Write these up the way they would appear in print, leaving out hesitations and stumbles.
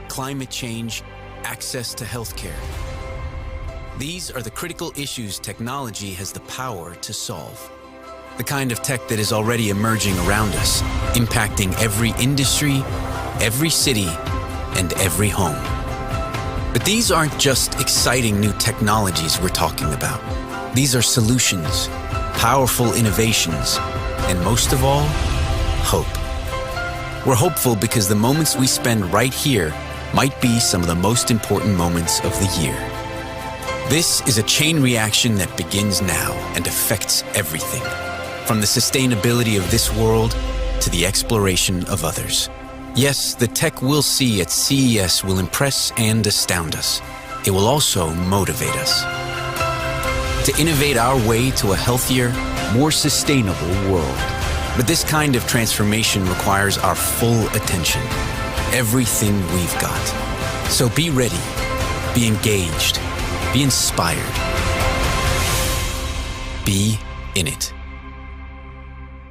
Climate change, access to healthcare. These are the critical issues technology has the power to solve. The kind of tech that is already emerging around us, impacting every industry, every city, and every home. But these aren't just exciting new technologies we're talking about. These are solutions, powerful innovations, and most of all, hope. We're hopeful because the moments we spend right here might be some of the most important moments of the year. This is a chain reaction that begins now and affects everything, from the sustainability of this world to the exploration of others. Yes, the tech we'll see at CES will impress and astound us. It will also motivate us to innovate our way to a healthier, more sustainable world. But this kind of transformation requires our full attention, everything we've got. So be ready, be engaged, be inspired, be in it.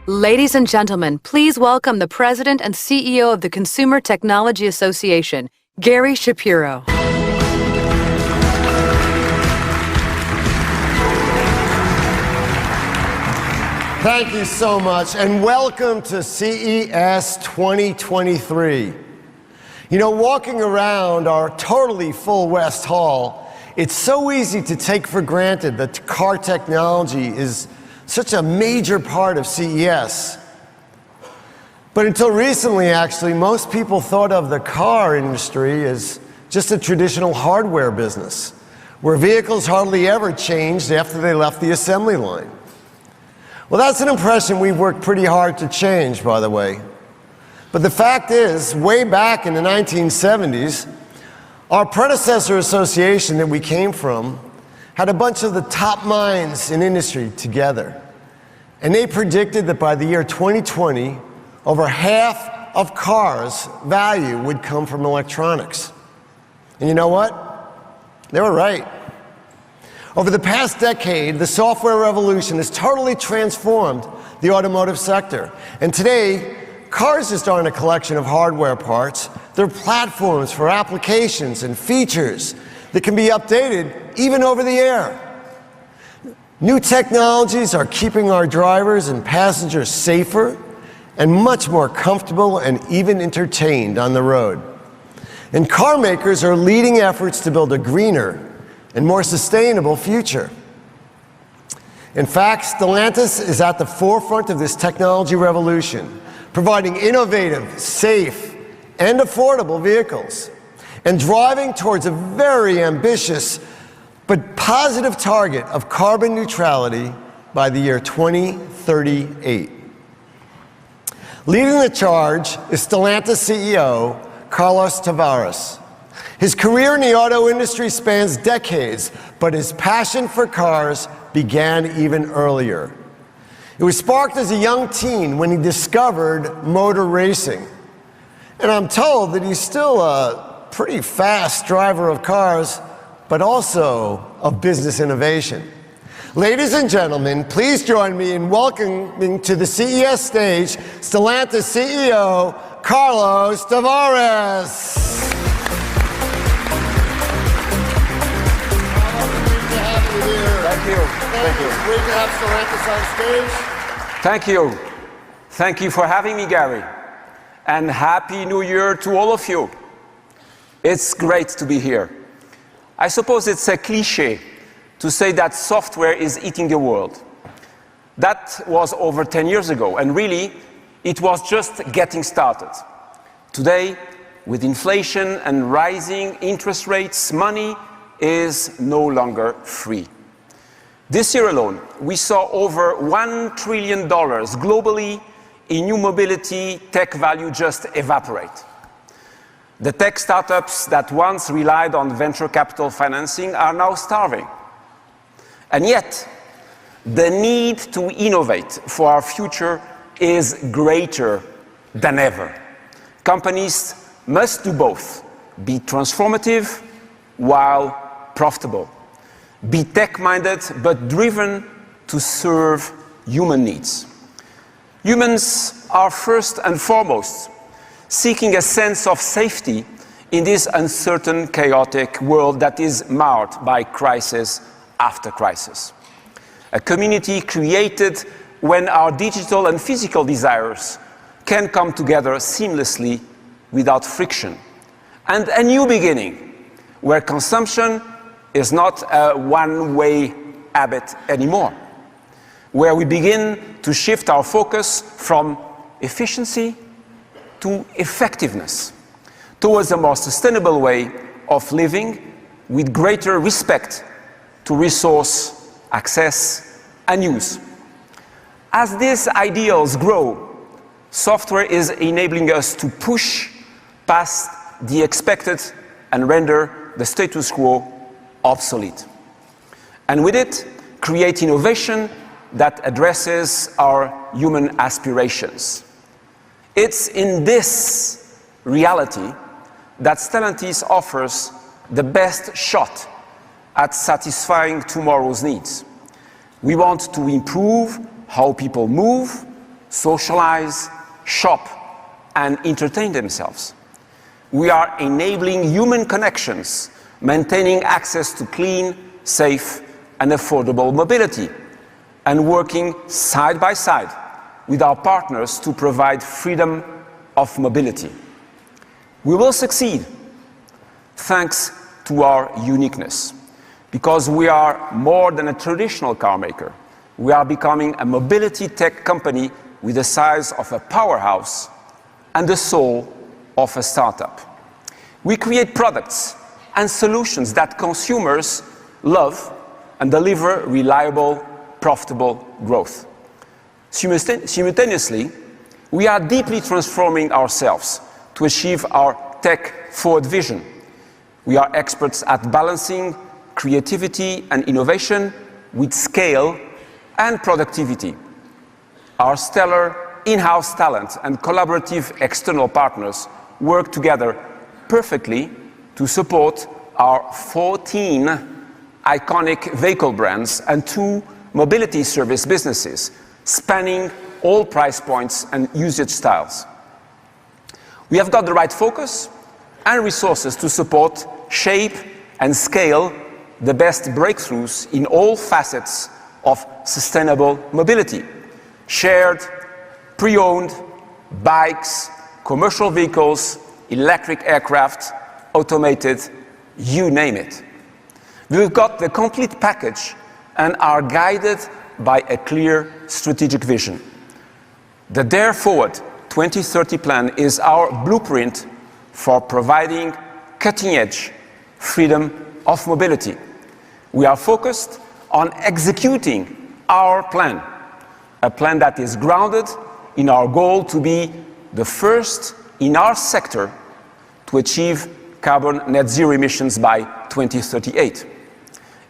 Ladies and gentlemen, please welcome the President and CEO of the Consumer Technology Association, Gary Shapiro. Thank you so much, and welcome to CES 2023. You know, walking around our totally full West Hall, it's so easy to take for granted that car technology is such a major part of CES. But until recently, actually, most people thought of the car industry as just a traditional hardware business, where vehicles hardly ever changed after they left the assembly line. Well, that's an impression we've worked pretty hard to change, by the way. But the fact is, way back in the 1970s, our predecessor association that we came from had a bunch of the top minds in industry together. And they predicted that by the year 2020, over half of cars' value would come from electronics. And you know what? They were right. Over the past decade, the software revolution has totally transformed the automotive sector. And today, cars just aren't a collection of hardware parts. They're platforms for applications and features that can be updated even over the air. New technologies are keeping our drivers and passengers safer and much more comfortable and even entertained on the road. And car makers are leading efforts to build a greener and more sustainable future. In fact, Stellantis is at the forefront of this technology revolution, providing innovative, safe, and affordable vehicles, and driving towards a very ambitious but positive target of carbon neutrality by the year 2038. Leading the charge is Stellantis CEO Carlos Tavares. His career in the auto industry spans decades, but his passion for cars began even earlier. It was sparked as a young teen when he discovered motor racing. And I'm told that he's still a pretty fast driver of cars, but also of business innovation. Ladies and gentlemen, please join me in welcoming to the CES stage Stellantis CEO Carlos Tavares. Thank you. Thank you. It's great to have Stellantis on stage. Thank you. Thank you for having me, Gary. And Happy New Year to all of you. It's great to be here. I suppose it's a cliche to say that software is eating the world. That was over 10 years ago, and really, it was just getting started. Today, with inflation and rising interest rates, money is no longer free. This year alone, we saw over $1 trillion globally in new mobility tech value just evaporate. The tech startups that once relied on venture capital financing are now starving. And yet, the need to innovate for our future is greater than ever. Companies must do both, be transformative while profitable, be tech-minded but driven to serve human needs. Humans are first and foremost seeking a sense of safety in this uncertain, chaotic world that is marred by crisis after crisis. A community created when our digital and physical desires can come together seamlessly without friction. And a new beginning where consumption is not a one-way habit anymore, where we begin to shift our focus from efficiency to effectiveness, towards a more sustainable way of living with greater respect to resource, access, and use. As these ideals grow, software is enabling us to push past the expected and render the status quo obsolete. And with it, create innovation that addresses our human aspirations. It's in this reality that Stellantis offers the best shot at satisfying tomorrow's needs. We want to improve how people move, socialize, shop, and entertain themselves. We are enabling human connections, maintaining access to clean, safe, and affordable mobility, and working side by side with our partners to provide freedom of mobility. We will succeed thanks to our uniqueness, because we are more than a traditional car maker. We are becoming a mobility tech company with the size of a powerhouse and the soul of a startup. We create products and solutions that consumers love and deliver reliable, profitable growth. Simultaneously, we are deeply transforming ourselves to achieve our tech-forward vision. We are experts at balancing creativity and innovation with scale and productivity. Our stellar in-house talent and collaborative external partners work together perfectly to support our 14 iconic vehicle brands and 2 mobility service businesses, spanning all price points and usage styles. We have got the right focus and resources to support, shape, and scale the best breakthroughs in all facets of sustainable mobility: shared, pre-owned, bikes, commercial vehicles, electric aircraft, automated, you name it. We've got the complete package and are guided by a clear strategic vision. The Dare Forward 2030 plan is our blueprint for providing cutting-edge freedom of mobility. We are focused on executing our plan, a plan that is grounded in our goal to be the first in our sector to achieve carbon net zero emissions by 2038.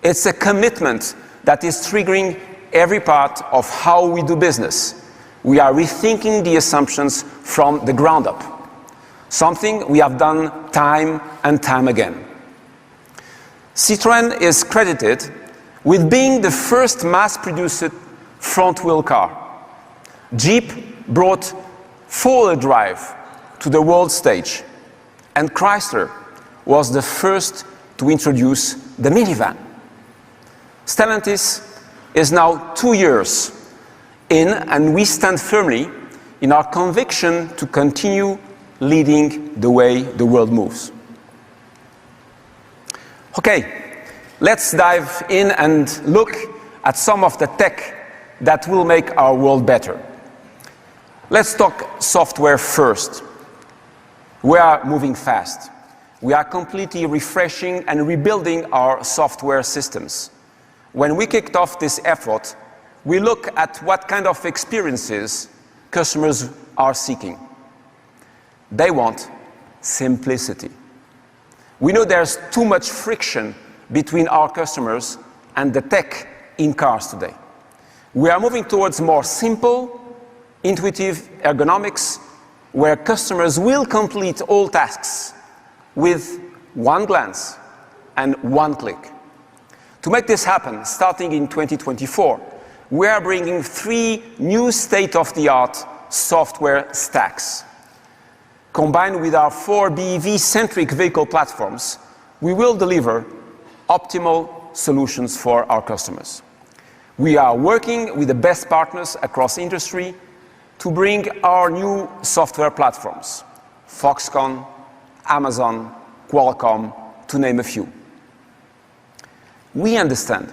It's a commitment that is triggering every part of how we do business. We are rethinking the assumptions from the ground up, something we have done time and time again. Citroën is credited with being the first mass-produced front-wheel car. Jeep brought four-wheel drive to the world stage, and Chrysler was the first to introduce the minivan. Stellantis is now 2 years in, and we stand firmly in our conviction to continue leading the way the world moves. Okay, let's dive in and look at some of the tech that will make our world better. Let's talk software first. We are moving fast. We are completely refreshing and rebuilding our software systems. When we kicked off this effort, we look at what kind of experiences customers are seeking. They want simplicity. We know there's too much friction between our customers and the tech in cars today. We are moving towards more simple, intuitive ergonomics, where customers will complete all tasks with one glance and one click. To make this happen, starting in 2024, we are bringing 3 new state-of-the-art software stacks. Combined with our 4 BEV-centric vehicle platforms, we will deliver optimal solutions for our customers. We are working with the best partners across industry to bring our new software platforms, Foxconn, Amazon, Qualcomm, to name a few. We understand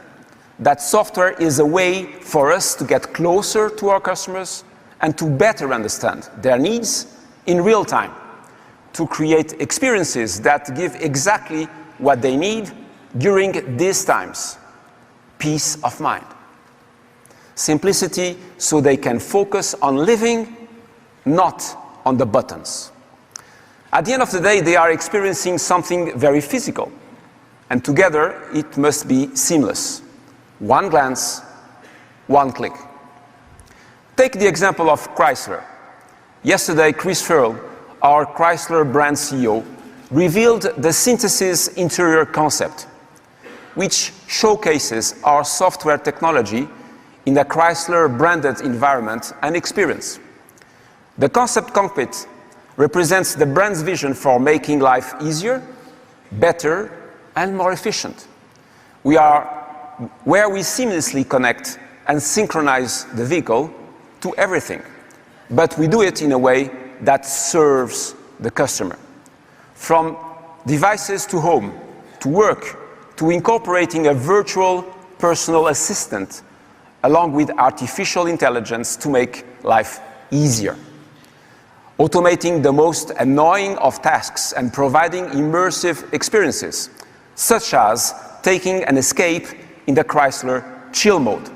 that software is a way for us to get closer to our customers and to better understand their needs in real time, to create experiences that give exactly what they need during these times. Peace of mind. Simplicity so they can focus on living, not on the buttons. At the end of the day, they are experiencing something very physical, and together it must be seamless. One glance, one click. Take the example of Chrysler. Yesterday, Chris Furl, our Chrysler brand CEO, revealed the Synthesis interior concept, which showcases our software technology in the Chrysler branded environment and experience. The concept cockpit represents the brand's vision for making life easier, better, and more efficient. We are where we seamlessly connect and synchronize the vehicle to everything, but we do it in a way that serves the customer. From devices to home, to work, to incorporating a virtual personal assistant, along with artificial intelligence to make life easier. Automating the most annoying of tasks and providing immersive experiences, such as taking an escape in the Chrysler chill mode.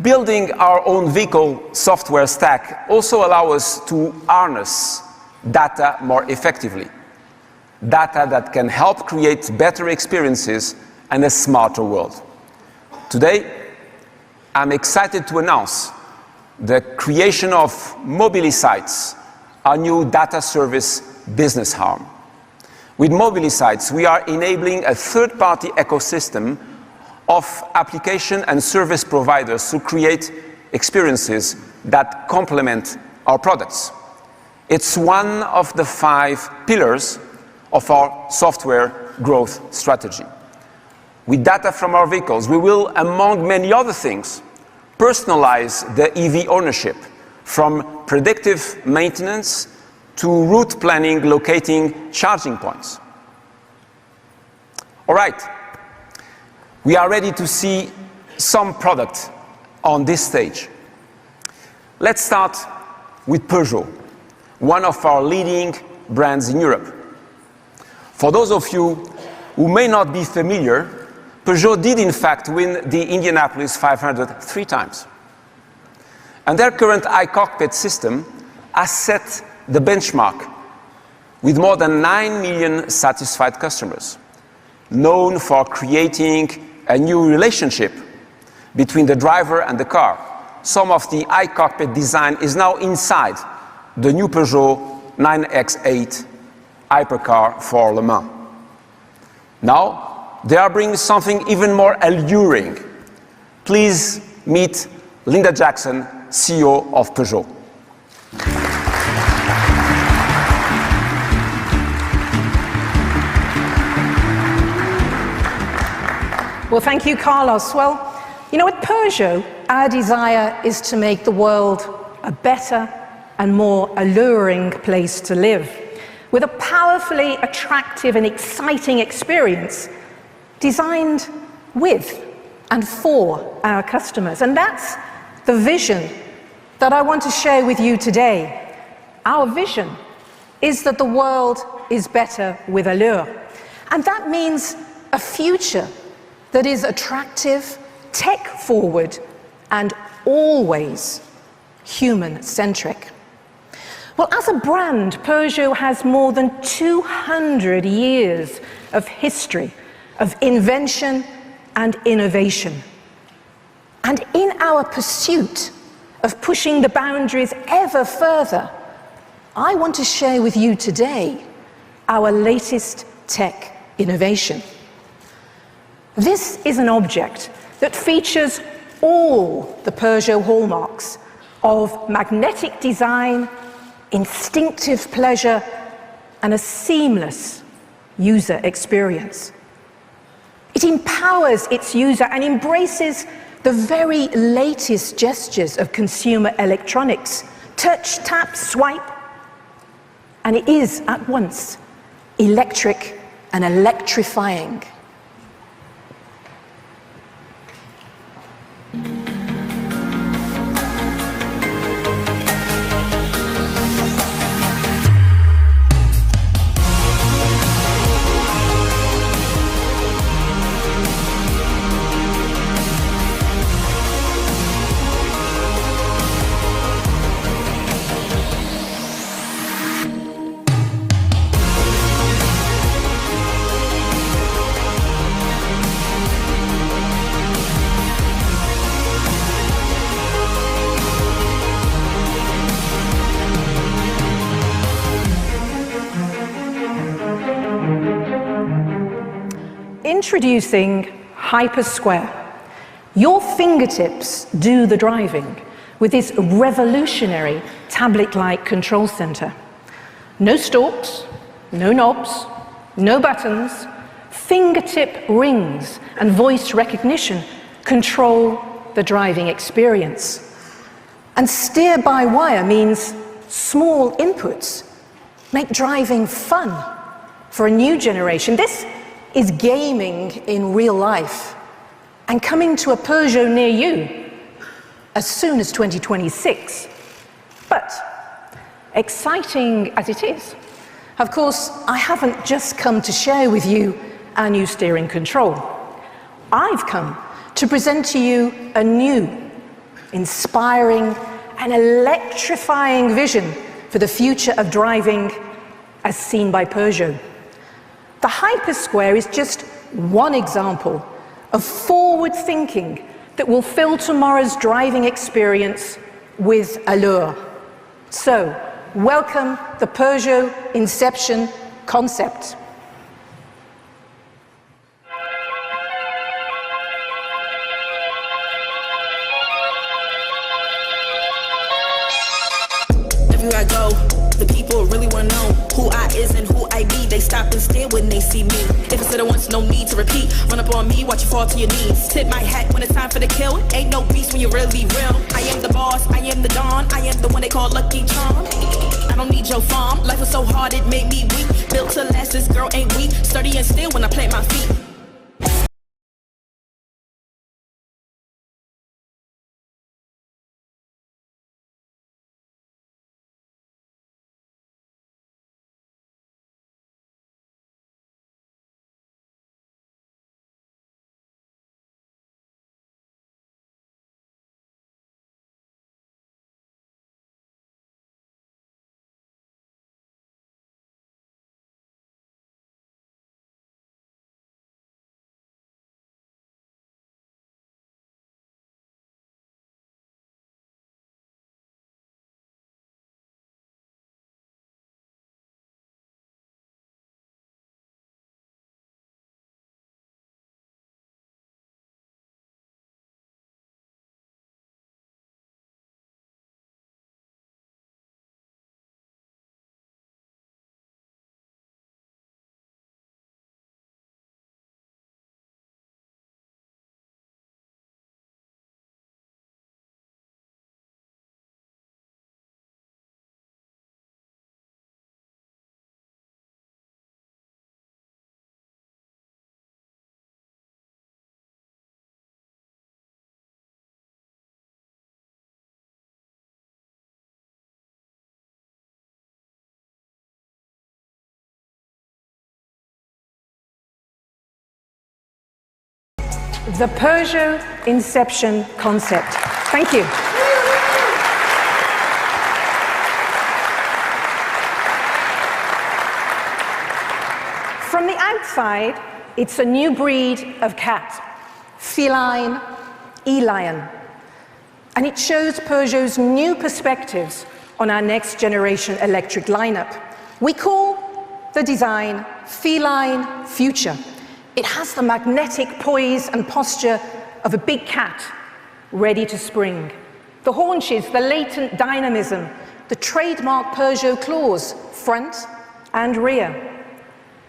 Building our own vehicle software stack also allows us to harness data more effectively. Data that can help create better experiences and a smarter world. Today, I'm excited to announce the creation of Mobilisites, our new data service business arm. With Mobilisites, we are enabling a third-party ecosystem of application and service providers to create experiences that complement our products. It's one of the 5 pillars of our software growth strategy. With data from our vehicles, we will, among many other things, personalize the EV ownership, from predictive maintenance to route planning, locating charging points. All right, we are ready to see some product on this stage. Let's start with Peugeot, one of our leading brands in Europe. For those of you who may not be familiar, Peugeot did in fact win the Indianapolis 500 3 times. And their current iCockpit system has set the benchmark with more than 9 million satisfied customers, known for creating a new relationship between the driver and the car. Some of the iCockpit design is now inside the new Peugeot 9X8 hypercar for Le Mans. Now, they are bringing something even more alluring. Please meet Linda Jackson, CEO of Peugeot. Well, thank you, Carlos. Well, you know, at Peugeot, our desire is to make the world a better and more alluring place to live, with a powerfully attractive and exciting experience designed with and for our customers. And that's the vision that I want to share with you today. Our vision is that the world is better with allure. And that means a future that is attractive, tech-forward, and always human-centric. Well, as a brand, Peugeot has more than 200 years of history of invention and innovation. And in our pursuit of pushing the boundaries ever further, I want to share with you today our latest tech innovation. This is an object that features all the Peugeot hallmarks of magnetic design, instinctive pleasure, and a seamless user experience. It empowers its user and embraces the very latest gestures of consumer electronics: touch, tap, swipe. And it is at once electric and electrifying. Introducing Hypersquare. Your fingertips do the driving with this revolutionary tablet-like control center. No stalks, no knobs, no buttons. Fingertip rings and voice recognition control the driving experience. And steer-by-wire means small inputs make driving fun for a new generation. This is gaming in real life and coming to a Peugeot near you as soon as 2026. But exciting as it is, of course, I haven't just come to share with you our new steering control. I've come to present to you a new, inspiring and electrifying vision for the future of driving as seen by Peugeot. The Hypersquare is just one example of forward thinking that will fill tomorrow's driving experience with allure. So, welcome the Peugeot Inception concept. Everywhere I go, the people really want to know who I is and who I be. They stop and stare when they see me. If it's said it once, no need to repeat. Run up on me, watch you fall to your knees. Tip my hat when it's time for the kill. Ain't no beast when you're really real. I am the boss, I am the dawn. I am the one they call Lucky Charm. I don't need your farm. Life was so hard it made me weak. Built to last, this girl ain't weak. Sturdy and still when I plant my feet. The Peugeot Inception concept. Thank you. From the outside, it's a new breed of cat, feline, E-lion. and it shows Peugeot's new perspectives on our next generation electric lineup. We call the design Feline Future. It has the magnetic poise and posture of a big cat ready to spring. The haunches, the latent dynamism, the trademark Peugeot claws, front and rear.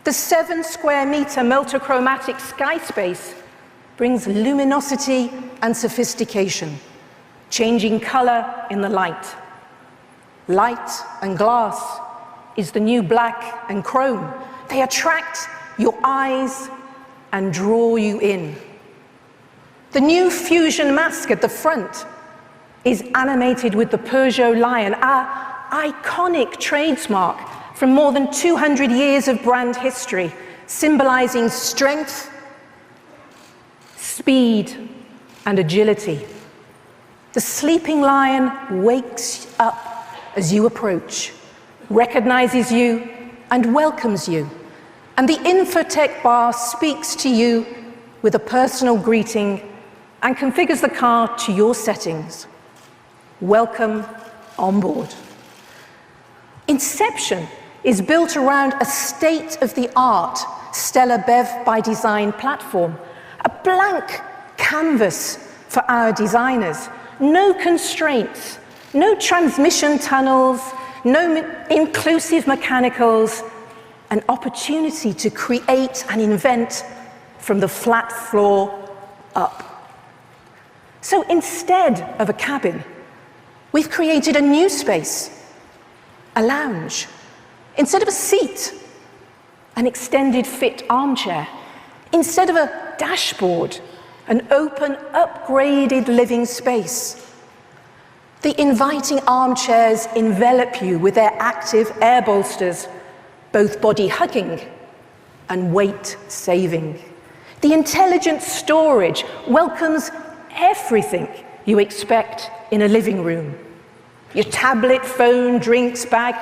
The 7 square meter multichromatic sky space brings luminosity and sophistication, changing color in the light. Light and glass is the new black and chrome. They attract your eyes and draw you in. The new Fusion mask at the front is animated with the Peugeot lion, our iconic trademark from more than 200 years of brand history, symbolizing strength, speed, and agility. The sleeping lion wakes up as you approach, recognizes you, and welcomes you. And the Infotech bar speaks to you with a personal greeting and configures the car to your settings. Welcome on board. Inception is built around a state-of-the-art Stellar BEV by Design platform, a blank canvas for our designers. No constraints, no transmission tunnels, no inclusive mechanicals, an opportunity to create and invent from the flat floor up. So instead of a cabin, we've created a new space, a lounge. Instead of a seat, an extended fit armchair. Instead of a dashboard, an open, upgraded living space. The inviting armchairs envelop you with their active air bolsters, both body hugging and weight saving. The intelligent storage welcomes everything you expect in a living room. Your tablet, phone, drinks bag,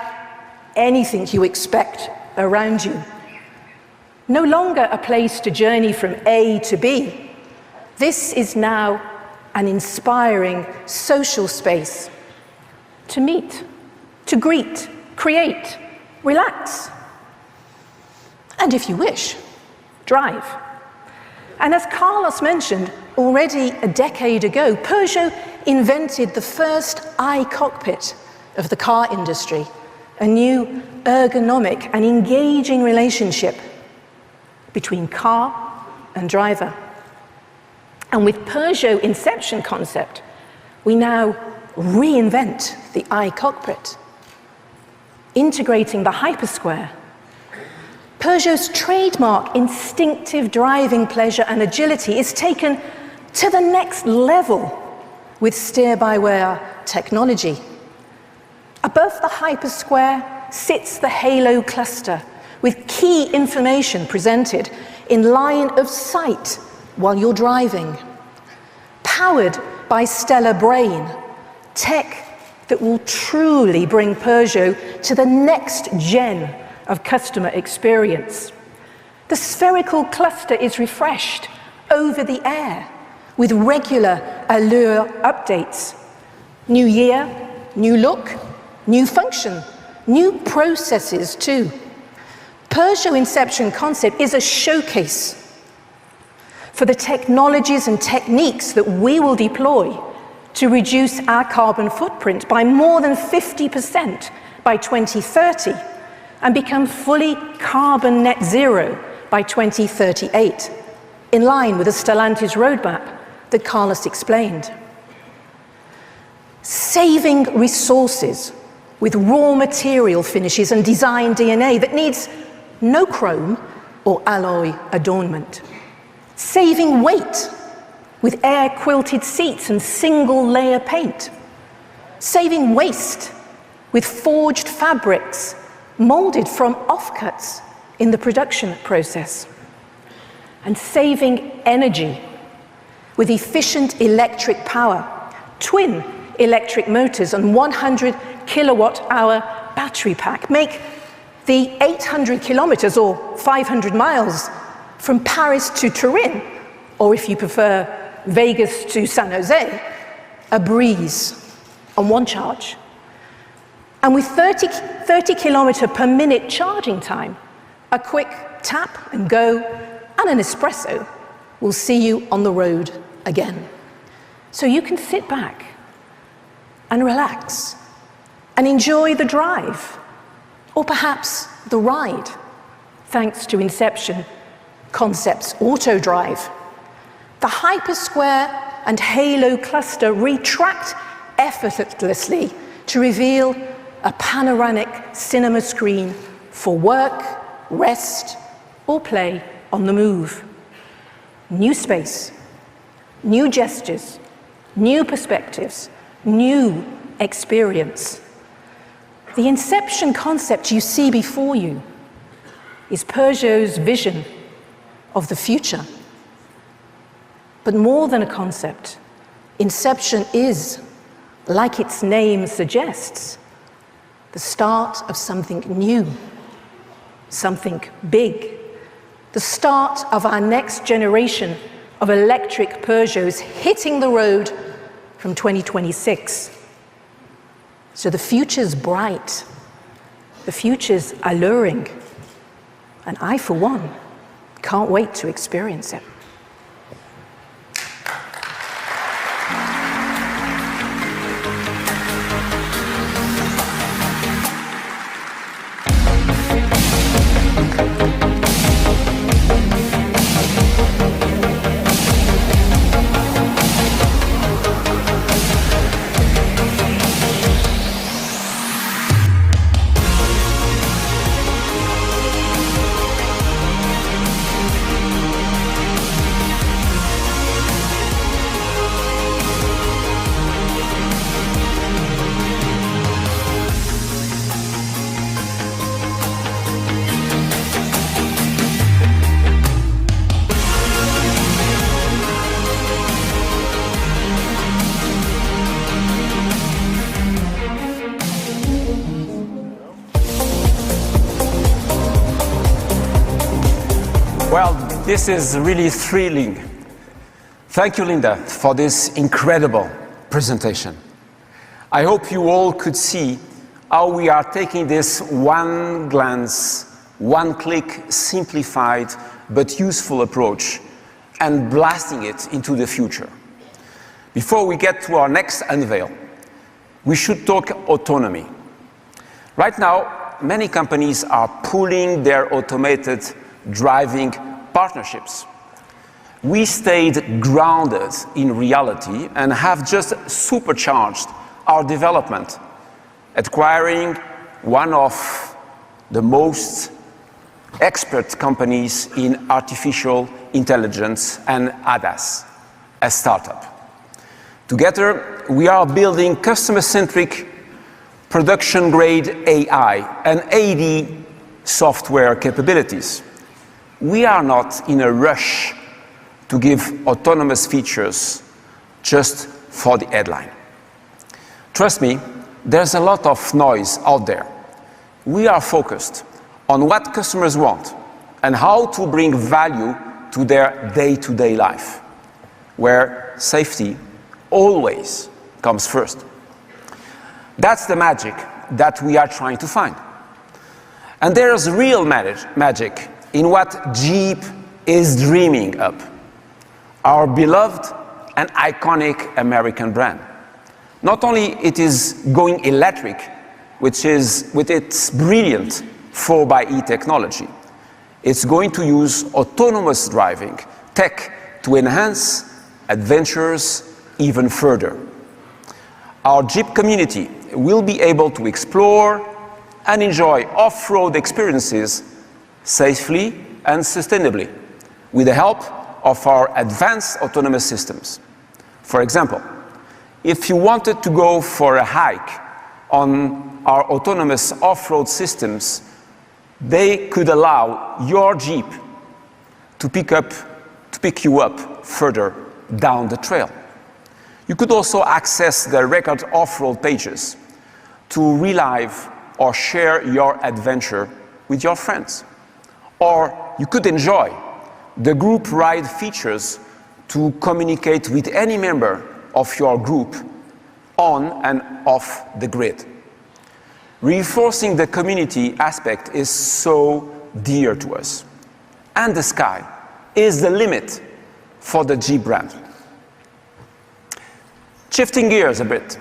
anything you expect around you. No longer a place to journey from A to B. This is now an inspiring social space to meet, to greet, create, relax, and if you wish, drive. And as Carlos mentioned, already a decade ago, Peugeot invented the first iCockpit of the car industry, a new ergonomic and engaging relationship between car and driver. And with Peugeot Inception concept, we now reinvent the iCockpit, integrating the hypersquare. Peugeot's trademark instinctive driving pleasure and agility is taken to the next level with steer-by-wire technology. Above the hypersquare sits the Halo cluster with key information presented in line of sight while you're driving. Powered by Stellar Brain, tech that will truly bring Peugeot to the next gen of customer experience. The spherical cluster is refreshed over the air with regular Allure updates. New year, new look, new function, new processes too. Peugeot Inception concept is a showcase for the technologies and techniques that we will deploy to reduce our carbon footprint by more than 50% by 2030 and become fully carbon net zero by 2038, in line with the Stellantis roadmap that Carlos explained. Saving resources with raw material finishes and design DNA that needs no chrome or alloy adornment. Saving weight with air-quilted seats and single-layer paint. Saving waste with forged fabrics molded from offcuts in the production process. And saving energy with efficient electric power, twin electric motors and 100 kilowatt-hour battery pack make the 800 kilometers or 500 miles from Paris to Turin, or if you prefer, Vegas to San Jose, a breeze on one charge. And with 30 kilometer per minute charging time, a quick tap and go and an espresso will see you on the road again. So you can sit back and relax and enjoy the drive, or perhaps the ride, thanks to Inception Concept's Auto Drive. The Hypersquare and Halo cluster retract effortlessly to reveal a panoramic cinema screen for work, rest, or play on the move. New space, new gestures, new perspectives, new experience. The Inception concept you see before you is Peugeot's vision of the future. But more than a concept, Inception is, like its name suggests, the start of something new, something big, the start of our next generation of electric Peugeots hitting the road from 2026. So the future's bright, the future's alluring, and I, for one, can't wait to experience it. Well, this is really thrilling. Thank you, Linda, for this incredible presentation. I hope you all could see how we are taking this one glance, one click, simplified but useful approach and blasting it into the future. Before we get to our next unveil, we should talk autonomy. Right now, many companies are pooling their automated driving partnerships. We stayed grounded in reality and have just supercharged our development, acquiring one of the most expert companies in artificial intelligence and ADAS, a startup. Together, we are building customer-centric, production-grade AI and AD software capabilities. We are not in a rush to give autonomous features just for the headline. Trust me, there's a lot of noise out there. We are focused on what customers want and how to bring value to their day-to-day life, where safety always comes first. That's the magic that we are trying to find. And there's real magic in what Jeep is dreaming up, our beloved and iconic American brand. Not only it is going electric, which is with its brilliant 4xe technology, it's going to use autonomous driving tech to enhance adventures even further. Our Jeep community will be able to explore and enjoy off-road experiences safely and sustainably with the help of our advanced autonomous systems. For example, if you wanted to go for a hike on our autonomous off-road systems, they could allow your Jeep to pick you up further down the trail. You could also access the record off-road pages to relive or share your adventure with your friends. Or you could enjoy the group ride features to communicate with any member of your group on and off the grid. Reinforcing the community aspect is so dear to us. And the sky is the limit for the Jeep brand. Shifting gears a bit,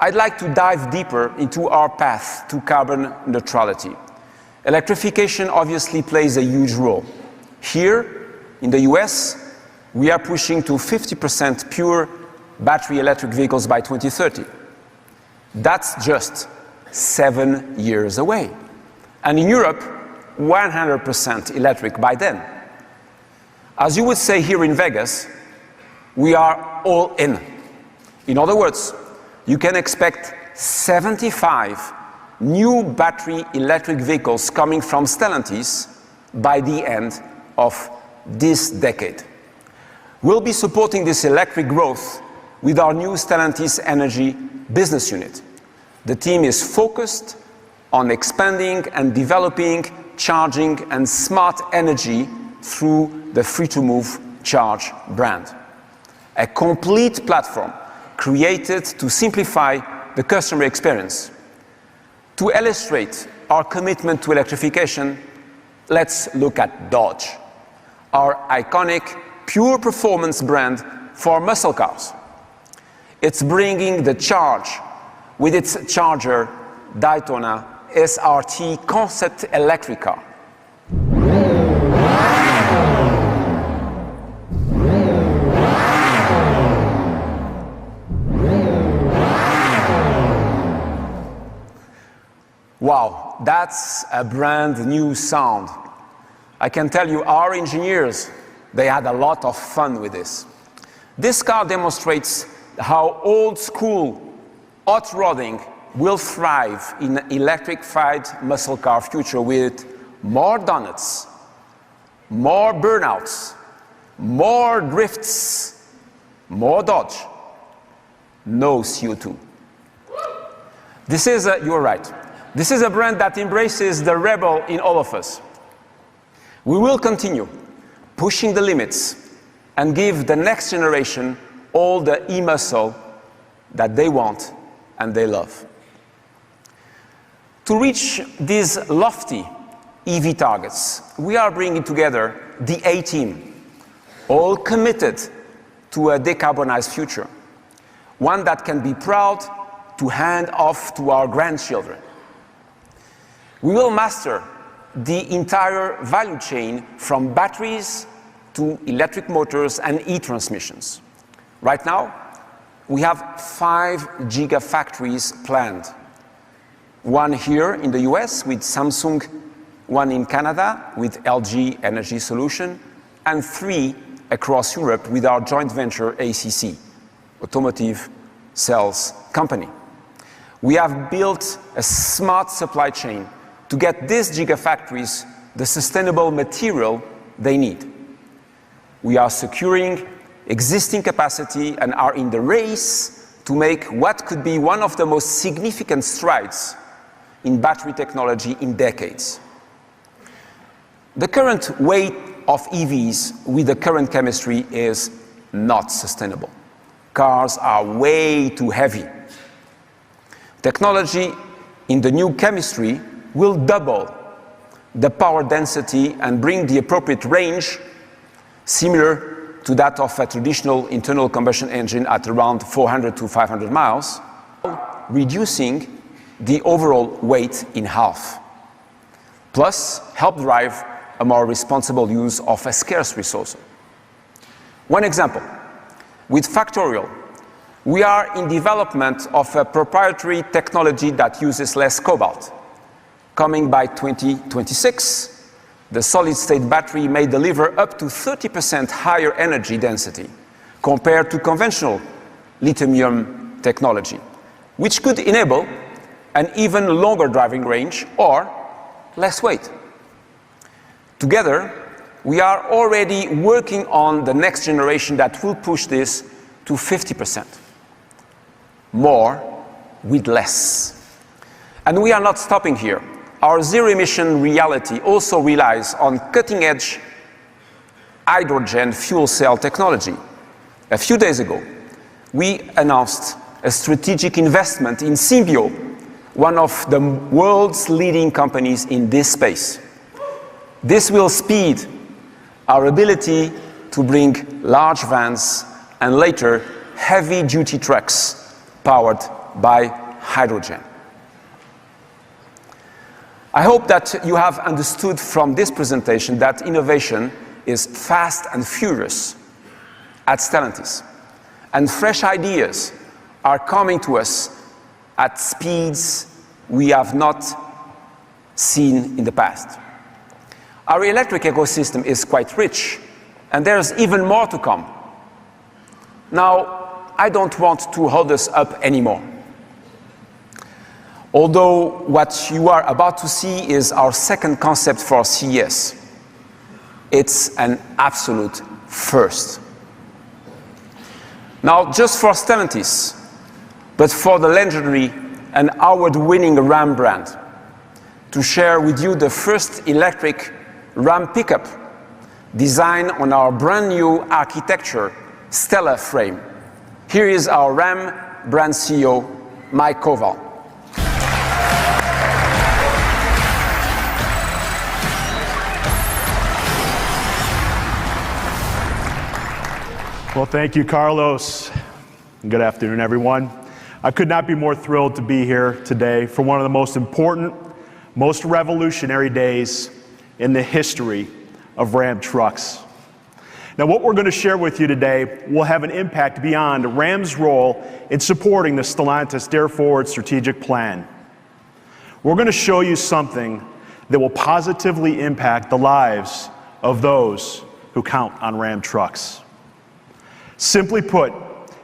I'd like to dive deeper into our path to carbon neutrality. Electrification obviously plays a huge role. Here, in the US, we are pushing to 50% pure battery electric vehicles by 2030. That's just 7 years away. And in Europe, 100% electric by then. As you would say here in Vegas, we are all in. In other words, you can expect 75 new battery electric vehicles coming from Stellantis by the end of this decade. We'll be supporting this electric growth with our new Stellantis Energy business unit. The team is focused on expanding and developing charging and smart energy through the Free2Move Charge brand. A complete platform created to simplify the customer experience. To illustrate our commitment to electrification, let's look at Dodge, our iconic pure performance brand for muscle cars. It's bringing the charge with its Charger Daytona SRT concept electric car. Wow, that's a brand new sound. I can tell you our engineers, they had a lot of fun with this. This car demonstrates how old school hot rodding will thrive in an electrified muscle car future with more donuts, more burnouts, more drifts, more dodge, no CO2. You're right. This is a brand that embraces the rebel in all of us. We will continue pushing the limits and give the next generation all the e-muscle that they want and they love. To reach these lofty EV targets, we are bringing together the A-team, all committed to a decarbonized future, one that can be proud to hand off to our grandchildren. We will master the entire value chain from batteries to electric motors and e-transmissions. Right now, we have 5 gigafactories planned. One here in the US with Samsung, one in Canada with LG Energy Solution, and 3 across Europe with our joint venture ACC, Automotive Cells Company. We have built a smart supply chain to get these gigafactories the sustainable material they need. We are securing existing capacity and are in the race to make what could be one of the most significant strides in battery technology in decades. The current weight of EVs with the current chemistry is not sustainable. Cars are way too heavy. Technology in the new chemistry will double the power density and bring the appropriate range similar to that of a traditional internal combustion engine at around 400 to 500 miles, reducing the overall weight in half. Plus, help drive a more responsible use of a scarce resource. One example, with Factorial, we are in development of a proprietary technology that uses less cobalt. Coming by 2026, the solid-state battery may deliver up to 30% higher energy density compared to conventional lithium technology, which could enable an even longer driving range or less weight. Together, we are already working on the next generation that will push this to 50%. More with less. And we are not stopping here. Our zero-emission reality also relies on cutting-edge hydrogen fuel cell technology. A few days ago, we announced a strategic investment in Symbio, one of the world's leading companies in this space. This will speed our ability to bring large vans and later heavy-duty trucks powered by hydrogen. I hope that you have understood from this presentation that innovation is fast and furious at Stellantis, and fresh ideas are coming to us at speeds we have not seen in the past. Our electric ecosystem is quite rich, and there's even more to come. Now, I don't want to hold us up anymore. Although what you are about to see is our second concept for CES. It's an absolute first. Now, just for Stellantis, but for the legendary and award-winning Ram brand, to share with you the first electric Ram pickup designed on our brand new architecture, Stella frame. Here is our Ram brand CEO, Mike Koval. Well, thank you, Carlos. Good afternoon, everyone. I could not be more thrilled to be here today for one of the most important, most revolutionary days in the history of Ram trucks. Now, what we're going to share with you today will have an impact beyond Ram's role in supporting the Stellantis Dare Forward strategic plan. We're going to show you something that will positively impact the lives of those who count on Ram trucks. Simply put,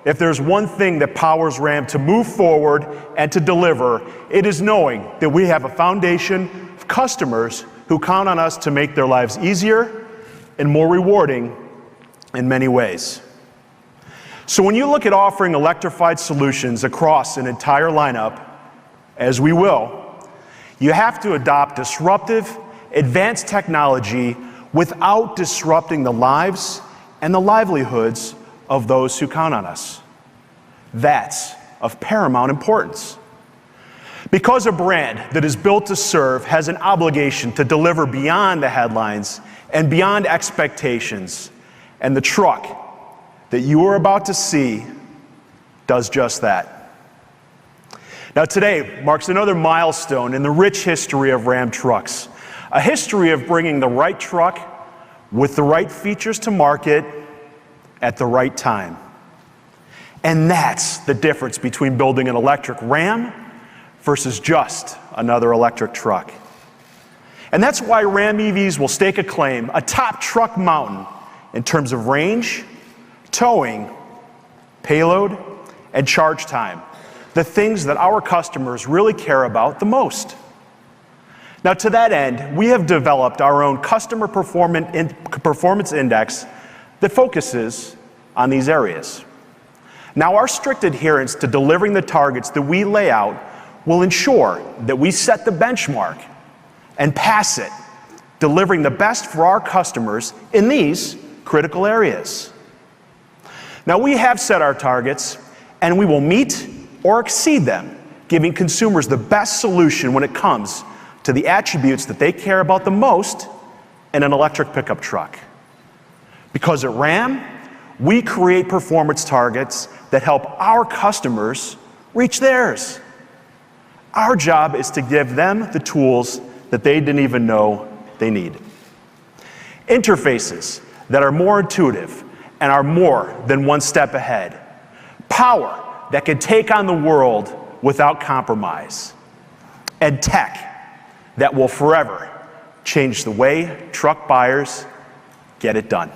if there's one thing that powers Ram to move forward and to deliver, it is knowing that we have a foundation of customers who count on us to make their lives easier and more rewarding in many ways. So when you look at offering electrified solutions across an entire lineup, as we will, you have to adopt disruptive, advanced technology without disrupting the lives and the livelihoods of those who count on us. That's of paramount importance. Because a brand that is built to serve has an obligation to deliver beyond the headlines and beyond expectations, and the truck that you are about to see does just that. Now today marks another milestone in the rich history of Ram trucks, a history of bringing the right truck with the right features to market at the right time. And that's the difference between building an electric Ram versus just another electric truck. And that's why Ram EVs will stake a claim atop truck mountain in terms of range, towing, payload, and charge time, the things that our customers really care about the most. Now, to that end, we have developed our own customer performance index that focuses on these areas. Now, our strict adherence to delivering the targets that we lay out will ensure that we set the benchmark and pass it, delivering the best for our customers in these critical areas. Now, we have set our targets, and we will meet or exceed them, giving consumers the best solution when it comes to the attributes that they care about the most in an electric pickup truck. Because at Ram, we create performance targets that help our customers reach theirs. Our job is to give them the tools that they didn't even know they need. Interfaces that are more intuitive and are more than one step ahead. Power that can take on the world without compromise. And tech that will forever change the way truck buyers get it done.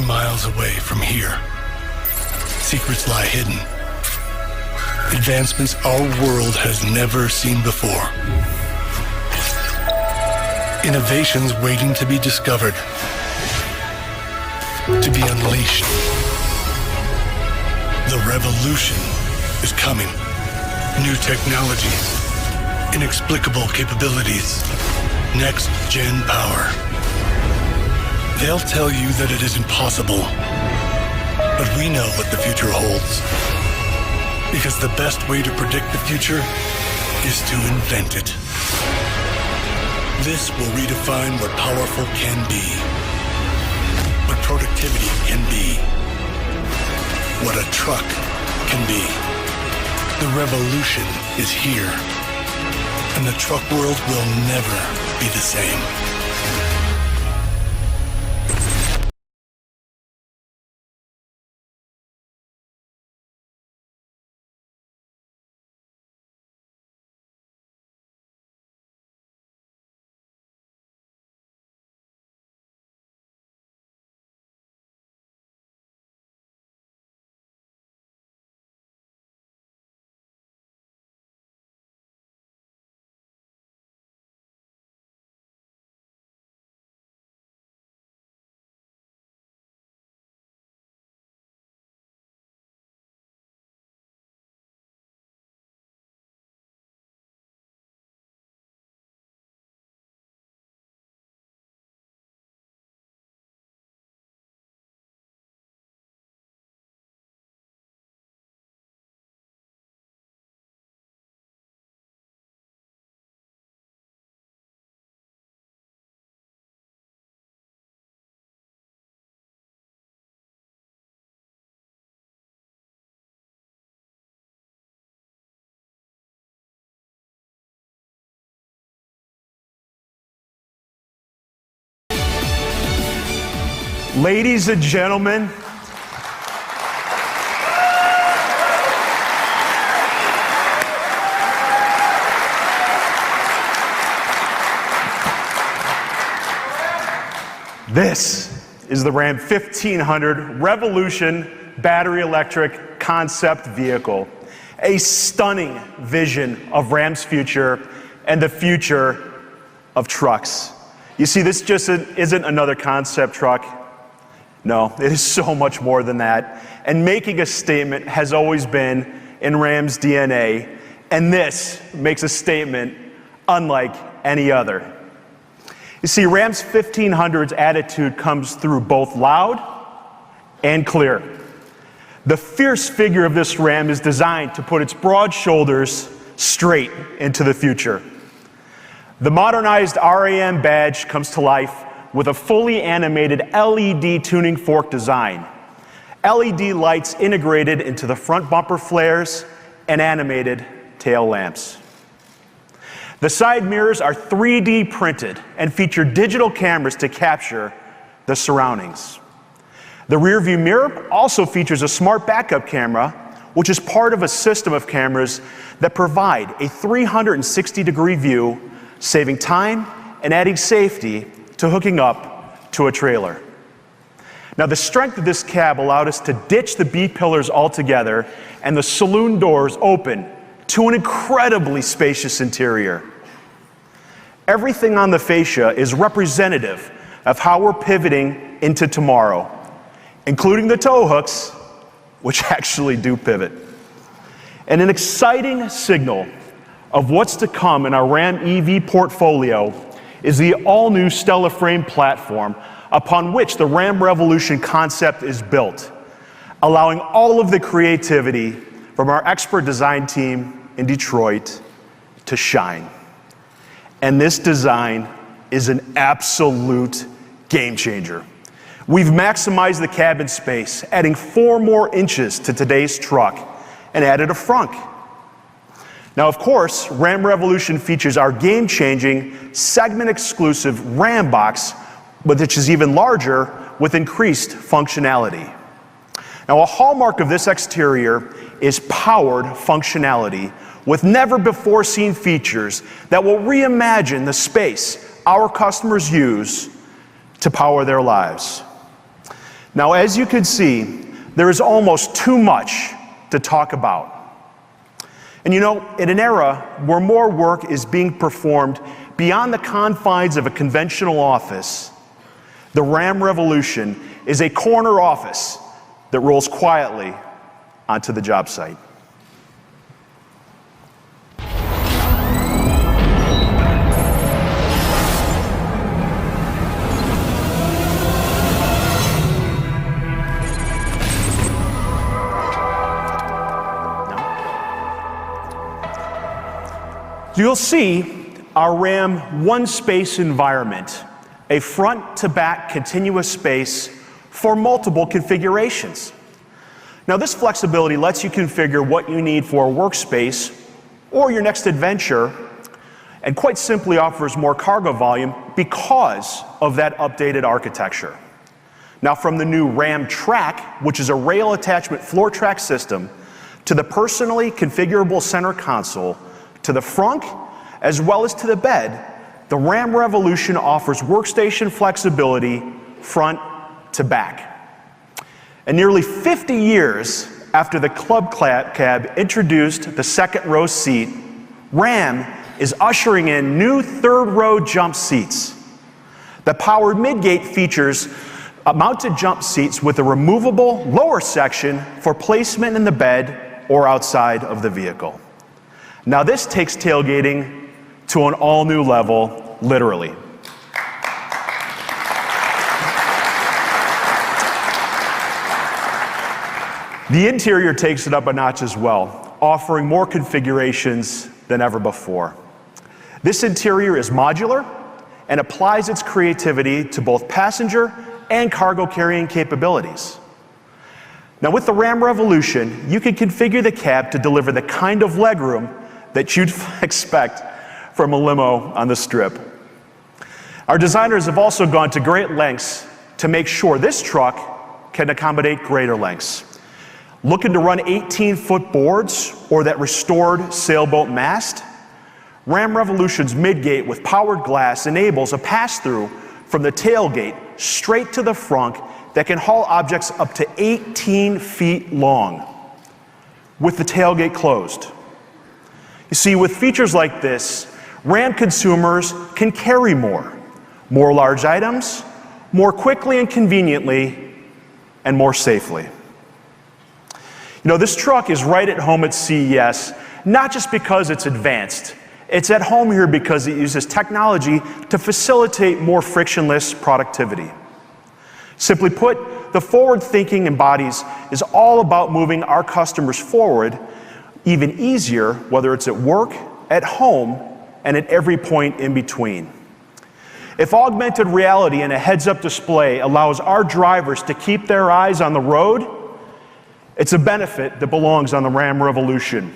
Miles away from here, secrets lie hidden. Advancements our world has never seen before. Innovations waiting to be discovered, to be unleashed. The revolution is coming. New technologies, inexplicable capabilities, next-gen power. They'll tell you that it is impossible, but we know what the future holds. Because the best way to predict the future is to invent it. This will redefine what powerful can be, what productivity can be, what a truck can be. The revolution is here, and the truck world will never be the same. Ladies and gentlemen, this is the Ram 1500 Revolution battery electric concept vehicle, a stunning vision of Ram's future and the future of trucks. You see, this just isn't another concept truck. No, it is so much more than that. And making a statement has always been in Ram's DNA, and this makes a statement unlike any other. You see, Ram's 1500's attitude comes through both loud and clear. The fierce figure of this Ram is designed to put its broad shoulders straight into the future. The modernized RAM badge comes to life with a fully animated LED tuning fork design. LED lights integrated into the front bumper flares and animated tail lamps. The side mirrors are 3D printed and feature digital cameras to capture the surroundings. The rear view mirror also features a smart backup camera, which is part of a system of cameras that provide a 360-degree view, saving time and adding safety to hooking up to a trailer. Now, the strength of this cab allowed us to ditch the B-pillars altogether and the saloon doors open to an incredibly spacious interior. Everything on the fascia is representative of how we're pivoting into tomorrow, including the tow hooks, which actually do pivot. And an exciting signal of what's to come in our Ram EV portfolio is the all-new Stella frame platform upon which the Ram Revolution concept is built, allowing all of the creativity from our expert design team in Detroit to shine. And this design is an absolute game changer. We've maximized the cabin space, adding 4 more inches to today's truck and added a frunk. Now, of course, Ram Revolution features our game-changing, segment-exclusive Ram box, which is even larger with increased functionality. Now, a hallmark of this exterior is powered functionality with never-before-seen features that will reimagine the space our customers use to power their lives. Now, as you can see, there is almost too much to talk about. And you know, in an era where more work is being performed beyond the confines of a conventional office, the Ram Revolution is a corner office that rolls quietly onto the job site. You'll see our Ram one-space environment, a front-to-back continuous space for multiple configurations. Now, this flexibility lets you configure what you need for a workspace or your next adventure, and quite simply offers more cargo volume because of that updated architecture. Now, from the new Ram Track, which is a rail attachment floor track system, to the personally configurable center console, to the front, as well as to the bed, the Ram Revolution offers workstation flexibility front to back. And nearly 50 years after the Club Cab introduced the second row seat, Ram is ushering in new third row jump seats. The powered midgate features mounted jump seats with a removable lower section for placement in the bed or outside of the vehicle. Now, this takes tailgating to an all-new level, literally. The interior takes it up a notch as well, offering more configurations than ever before. This interior is modular and applies its creativity to both passenger and cargo carrying capabilities. Now, with the Ram Revolution, you can configure the cab to deliver the kind of legroom that you'd expect from a limo on the Strip. Our designers have also gone to great lengths to make sure this truck can accommodate greater lengths. Looking to run 18-foot boards or that restored sailboat mast? Ram Revolution's midgate with powered glass enables a pass-through from the tailgate straight to the front that can haul objects up to 18 feet long with the tailgate closed. You see, with features like this, Ram consumers can carry more large items, more quickly and conveniently, and more safely. You know, this truck is right at home at CES, not just because it's advanced. It's at home here because it uses technology to facilitate more frictionless productivity. Simply put, the forward thinking embodies is all about moving our customers forward even easier, whether it's at work, at home, and at every point in between. If augmented reality and a heads-up display allows our drivers to keep their eyes on the road, it's a benefit that belongs on the Ram Revolution.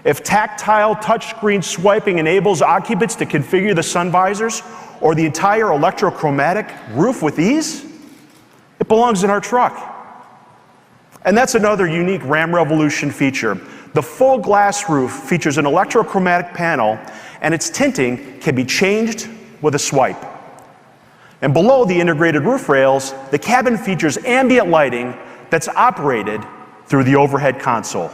If tactile touchscreen swiping enables occupants to configure the sun visors or the entire electrochromatic roof with ease, it belongs in our truck. And that's another unique Ram Revolution feature. The full glass roof features an electrochromatic panel, and its tinting can be changed with a swipe. And below the integrated roof rails, the cabin features ambient lighting that's operated through the overhead console.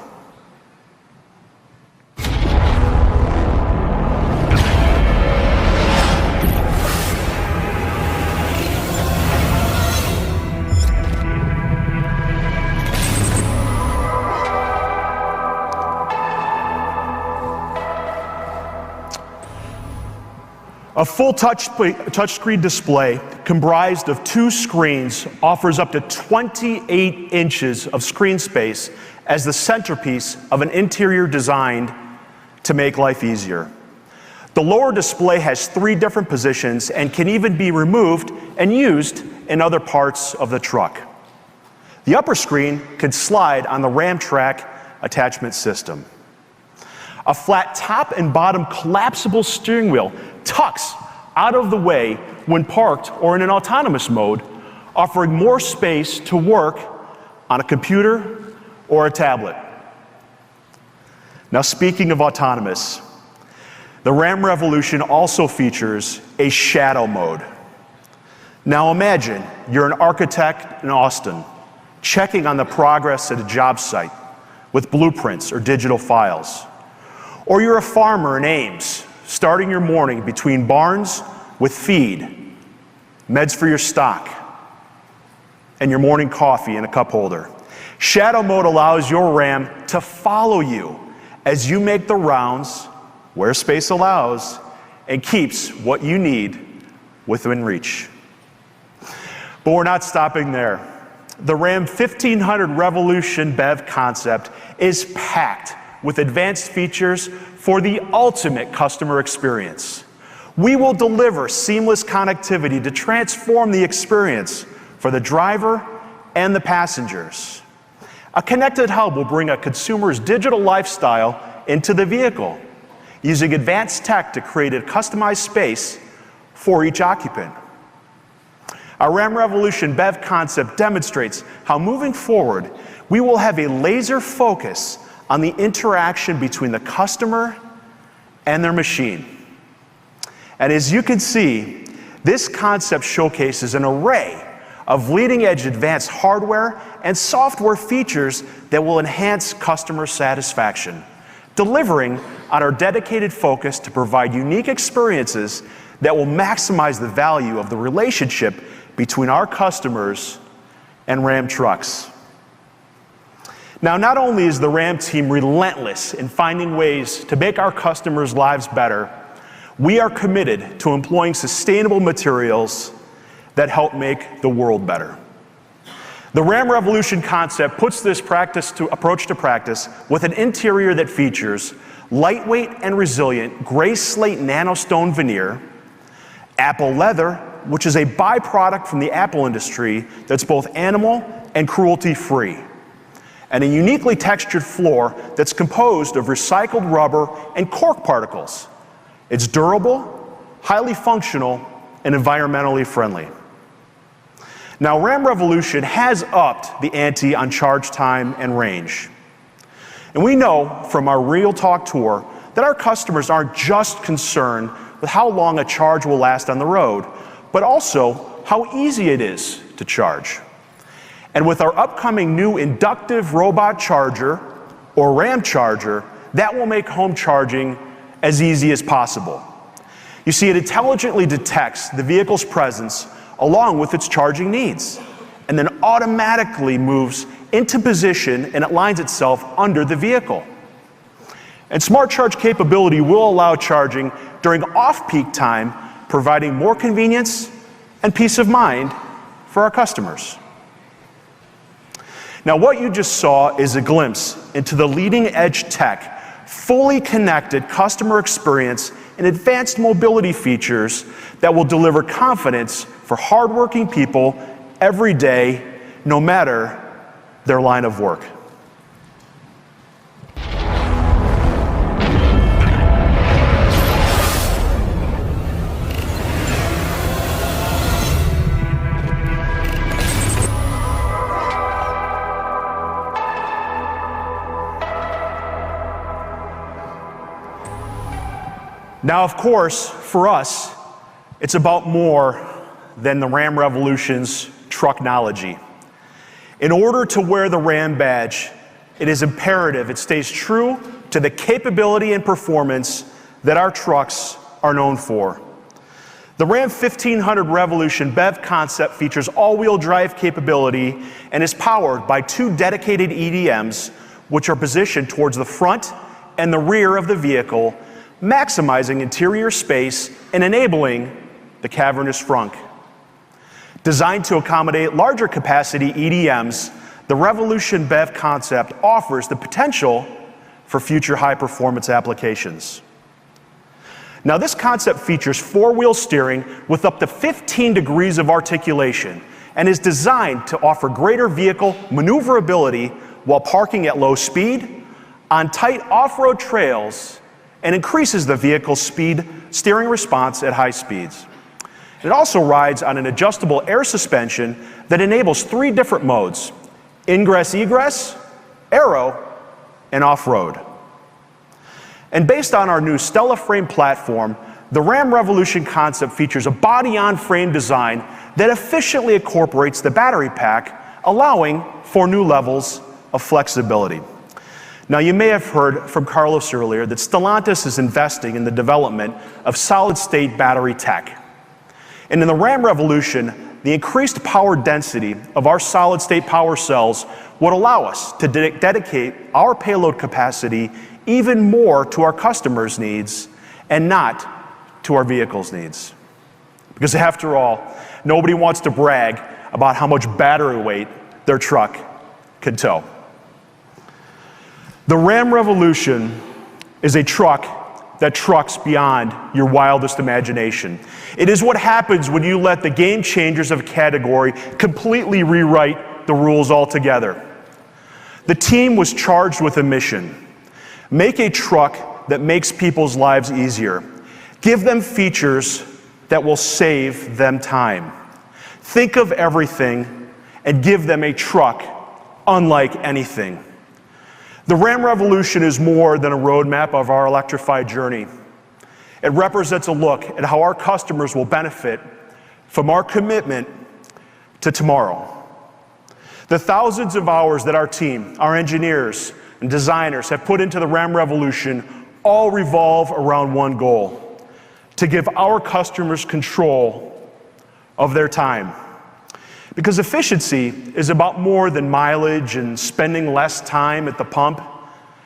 A full touchscreen display comprised of 2 screens offers up to 28 inches of screen space as the centerpiece of an interior designed to make life easier. The lower display has 3 different positions and can even be removed and used in other parts of the truck. The upper screen can slide on the Ram Track attachment system. A flat top and bottom collapsible steering wheel tucks out of the way when parked or in an autonomous mode, offering more space to work on a computer or a tablet. Now, speaking of autonomous, the Ram Revolution also features a shadow mode. Now imagine you're an architect in Austin, checking on the progress at a job site with blueprints or digital files. Or you're a farmer in Ames, starting your morning between barns with feed, meds for your stock, and your morning coffee in a cup holder. Shadow mode allows your Ram to follow you as you make the rounds where space allows and keeps what you need within reach. But we're not stopping there. The Ram 1500 Revolution BEV concept is packed with advanced features for the ultimate customer experience. We will deliver seamless connectivity to transform the experience for the driver and the passengers. A connected hub will bring a consumer's digital lifestyle into the vehicle, using advanced tech to create a customized space for each occupant. Our Ram Revolution BEV concept demonstrates how moving forward, we will have a laser focus on the interaction between the customer and their machine. And as you can see, this concept showcases an array of leading-edge advanced hardware and software features that will enhance customer satisfaction, delivering on our dedicated focus to provide unique experiences that will maximize the value of the relationship between our customers and Ram trucks. Now, not only is the Ram team relentless in finding ways to make our customers' lives better, we are committed to employing sustainable materials that help make the world better. The Ram Revolution concept puts this approach to practice with an interior that features lightweight and resilient gray slate nanostone veneer, apple leather, which is a byproduct from the apple industry that's both animal and cruelty-free, and a uniquely textured floor that's composed of recycled rubber and cork particles. It's durable, highly functional, and environmentally friendly. Now, Ram Revolution has upped the ante on charge time and range. And we know from our Real Talk tour that our customers aren't just concerned with how long a charge will last on the road, but also how easy it is to charge. And with our upcoming new inductive robot charger, or Ram charger, that will make home charging as easy as possible. You see, it intelligently detects the vehicle's presence along with its charging needs, and then automatically moves into position and it lines itself under the vehicle. And Smart Charge capability will allow charging during off-peak time, providing more convenience and peace of mind for our customers. Now, what you just saw is a glimpse into the leading-edge tech, fully connected customer experience and advanced mobility features that will deliver confidence for hardworking people every day, no matter their line of work. Now, of course, for us, it's about more than the Ram Revolution's trucknology. In order to wear the Ram badge, it is imperative it stays true to the capability and performance that our trucks are known for. The Ram 1500 Revolution BEV concept features all-wheel drive capability and is powered by two dedicated EDMs, which are positioned towards the front and the rear of the vehicle, maximizing interior space and enabling the cavernous frunk. Designed to accommodate larger capacity EDMs, the Revolution BEV concept offers the potential for future high-performance applications. Now, this concept features four-wheel steering with up to 15 degrees of articulation and is designed to offer greater vehicle maneuverability while parking at low speed, on tight off-road trails, and increases the vehicle's steering response at high speeds. It also rides on an adjustable air suspension that enables three different modes: ingress-egress, aero, and off-road. And based on our new Stella frame platform, the Ram Revolution concept features a body-on-frame design that efficiently incorporates the battery pack, allowing for new levels of flexibility. Now, you may have heard from Carlos earlier that Stellantis is investing in the development of solid-state battery tech. And in the Ram Revolution, the increased power density of our solid-state power cells would allow us to dedicate our payload capacity even more to our customers' needs and not to our vehicles' needs. Because after all, nobody wants to brag about how much battery weight their truck can tow. The Ram Revolution is a truck that trucks beyond your wildest imagination. It is what happens when you let the game changers of a category completely rewrite the rules altogether. The team was charged with a mission: make a truck that makes people's lives easier. Give them features that will save them time. Think of everything and give them a truck unlike anything. The Ram Revolution is more than a roadmap of our electrified journey. It represents a look at how our customers will benefit from our commitment to tomorrow. The thousands of hours that our team, our engineers and designers have put into the Ram Revolution all revolve around one goal: to give our customers control of their time. Because efficiency is about more than mileage and spending less time at the pump.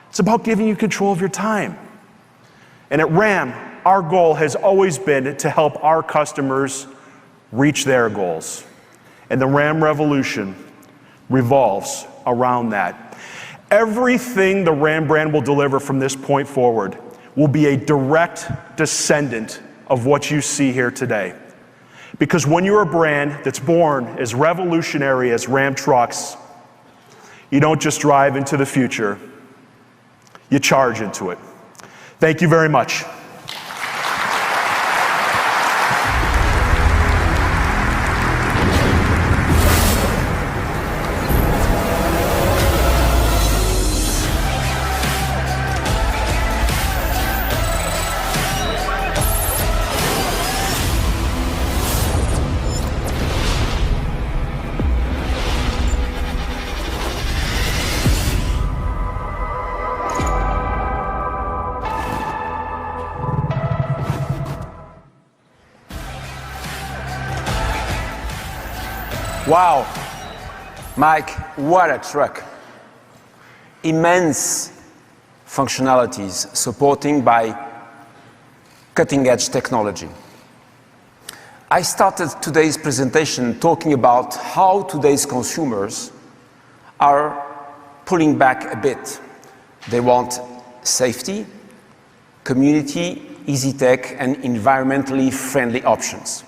It's about giving you control of your time. And at Ram, our goal has always been to help our customers reach their goals. And the Ram Revolution revolves around that. Everything the Ram brand will deliver from this point forward will be a direct descendant of what you see here today. Because when you're a brand that's born as revolutionary as Ram trucks, you don't just drive into the future, you charge into it. Thank you very much. Wow, Mike, what a truck. Immense functionalities supported by cutting-edge technology. I started today's presentation talking about how today's consumers are pulling back a bit. They want safety, community, easy tech, and environmentally friendly options.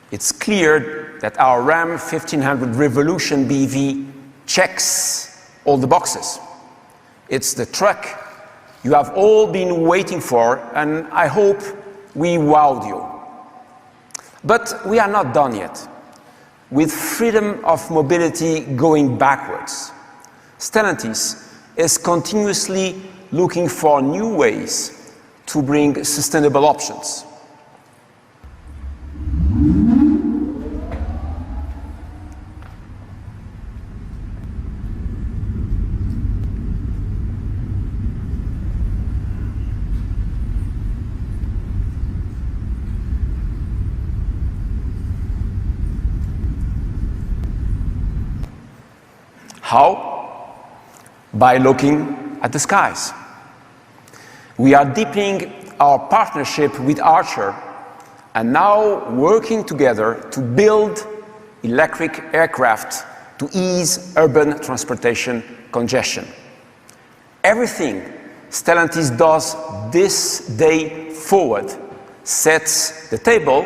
It's clear that our Ram 1500 Revolution BEV checks all the boxes. It's the truck you have all been waiting for, and I hope we wowed you. But we are not done yet. With freedom of mobility going backwards, Stellantis is continuously looking for new ways to bring sustainable options. How? By looking at the skies. We are deepening our partnership with Archer and now working together to build electric aircraft to ease urban transportation congestion. Everything Stellantis does this day forward sets the table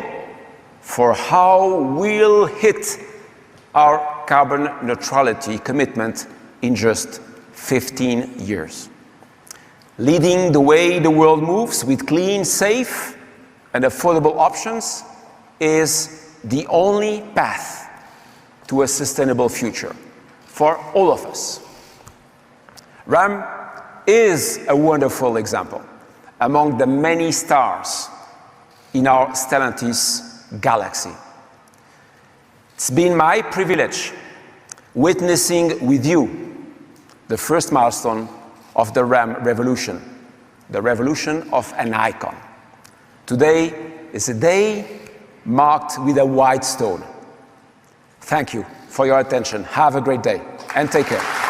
for how we'll hit our carbon neutrality commitment in just 15 years. Leading the way the world moves with clean, safe, and affordable options is the only path to a sustainable future for all of us. Ram is a wonderful example among the many stars in our Stellantis galaxy. It's been my privilege witnessing with you the first milestone of the Ram Revolution, the revolution of an icon. Today is a day marked with a white stone, Thank you for your attention. Have a great day and take care.